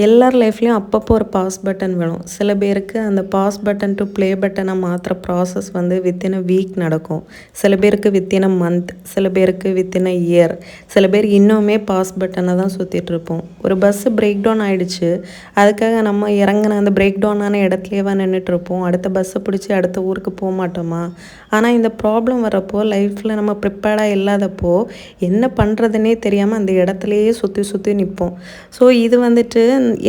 எல்லார் லைஃப்லேயும் அப்பப்போ ஒரு பாஸ் பட்டன் வேணும். சில பேருக்கு அந்த பாஸ் பட்டன் டு ப்ளே பட்டனை மாற்றுற ப்ராசஸ் வந்து வித்தின் அ வீக் நடக்கும். சில பேருக்கு வித்தின் அ மந்த், சில பேருக்கு வித்தின் அ இயர், சில பேர் இன்னுமே பாஸ் பட்டனை தான் சுற்றிட்டுருப்போம். ஒரு பஸ்ஸு பிரேக் டவுன் ஆகிடுச்சு, அதுக்காக நம்ம இறங்கின அந்த பிரேக் டவுனான இடத்துலையேவா நின்றுட்டுருப்போம். அடுத்த பஸ்ஸை பிடிச்சி அடுத்த ஊருக்கு போக மாட்டோமா? ஆனால் இந்த ப்ராப்ளம் வரப்போ லைஃப்பில் நம்ம ப்ரிப்பேர்டாக இல்லாதப்போ என்ன பண்ணுறதுனே தெரியாமல் அந்த இடத்துலையே சுற்றி சுற்றி நிற்போம். ஸோ இது வந்துட்டு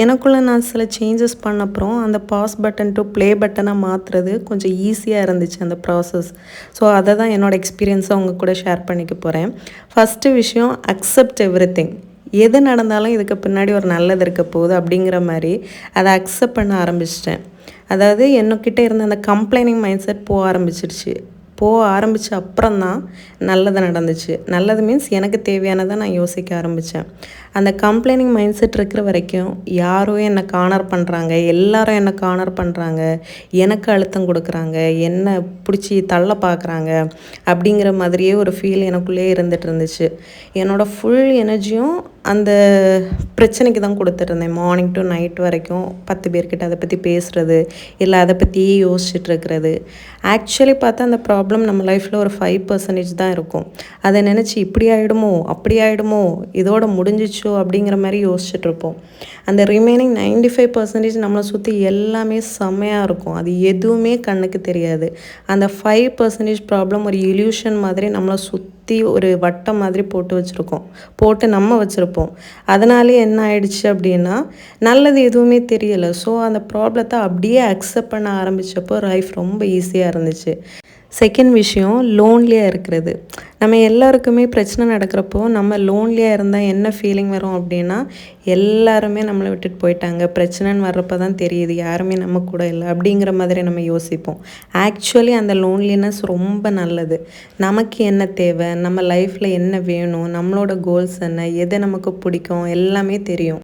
எனக்குள்ளே நான் சில சேஞ்சஸ் பண்ண அப்புறம் அந்த பாஸ் பட்டன் டு ப்ளே பட்டனாக மாற்றுறது கொஞ்சம் ஈஸியாக இருந்துச்சு அந்த ப்ராசஸ். ஸோ அதை தான் என்னோடய எக்ஸ்பீரியன்ஸை அவங்க கூட ஷேர் பண்ணிக்க போகிறேன். ஃபஸ்ட்டு விஷயம், அக்செப்ட் எவ்ரிதிங். எது நடந்தாலும் இதுக்கு பின்னாடி ஒரு நல்லது இருக்க போகுது அப்படிங்கிற மாதிரி அதை அக்செப்ட் பண்ண ஆரம்பிச்சிட்டேன். அதாவது என்னக்கிட்ட இருந்த அந்த கம்ப்ளைனிங் மைண்ட் செட் போக ஆரம்பித்த அப்புறம் தான் நல்லது நடந்துச்சு. நல்லது மீன்ஸ் எனக்கு தேவையானதை நான் யோசிக்க ஆரம்பித்தேன். அந்த கம்ப்ளைனிங் மைண்ட் செட் இருக்கிற வரைக்கும் யாரோ என்னை கார்னர் பண்ணுறாங்க, எல்லாரும் என்னை கார்னர் பண்ணுறாங்க, எனக்கு அழுத்தம் கொடுக்குறாங்க, என்னை பிடிச்சி தள்ள பார்க்குறாங்க அப்படிங்கிற மாதிரியே ஒரு ஃபீல் எனக்குள்ளேயே இருந்துகிட்டு இருந்துச்சு. என்னோடய ஃபுல் எனர்ஜியும் அந்த பிரச்சனைக்கு தான் கொடுத்துட்ருந்தேன். மார்னிங் டு நைட் வரைக்கும் 10 பேர்கிட்ட அதை பற்றி பேசுகிறது, இல்லை அதை பற்றியே யோசிச்சுட்டு இருக்கிறது. ஆக்சுவலி பார்த்தா அந்த ப்ராப்ளம் நம்ம லைஃப்பில் ஒரு 5% தான் இருக்கும். அதை நினச்சி இப்படி ஆகிடுமோ அப்படி ஆகிடுமோ இதோட முடிஞ்சிச்சோ அப்படிங்கிற மாதிரி யோசிச்சுட்ருப்போம். அந்த ரிமைனிங் 95% நம்மளை சுற்றி எல்லாமே செம்மையாக இருக்கும். அது எதுவுமே கண்ணுக்கு தெரியாது. அந்த 5% ப்ராப்ளம் ஒரு இல்யூஷன் மாதிரி நம்மளை சுற்றி ஒரு வட்டம் மாதிரி போட்டு நம்ம வச்சுருப்போம். அதனாலே என்ன ஆயிடுச்சு அப்படின்னா, நல்லது எதுவுமே தெரியலை. ஸோ அந்த ப்ராப்ளத்தை அப்படியே அக்செப்ட் பண்ண ஆரம்பித்தப்போ லைஃப் ரொம்ப ஈஸியாக இருந்துச்சு. செகண்ட் விஷயம், லோன்லியாக இருக்கிறது. நம்ம எல்லாருக்குமே பிரச்சனை நடக்கிறப்போ நம்ம லோன்லியாக இருந்தால் என்ன ஃபீலிங் வரும் அப்படின்னா, எல்லாருமே நம்மளை விட்டுட்டு போயிட்டாங்க, பிரச்சனைன்னு வர்றப்போ தான் தெரியுது யாருமே நம்ம கூட இல்லை அப்படிங்கிற மாதிரி நம்ம யோசிப்போம். ஆக்சுவலி அந்த லோன்லினஸ் ரொம்ப நல்லது. நமக்கு என்ன தேவை, நம்ம லைஃப்பில் என்ன வேணும், நம்மளோட கோல்ஸ் என்ன, எது நமக்கு பிடிக்கும் எல்லாமே தெரியும்.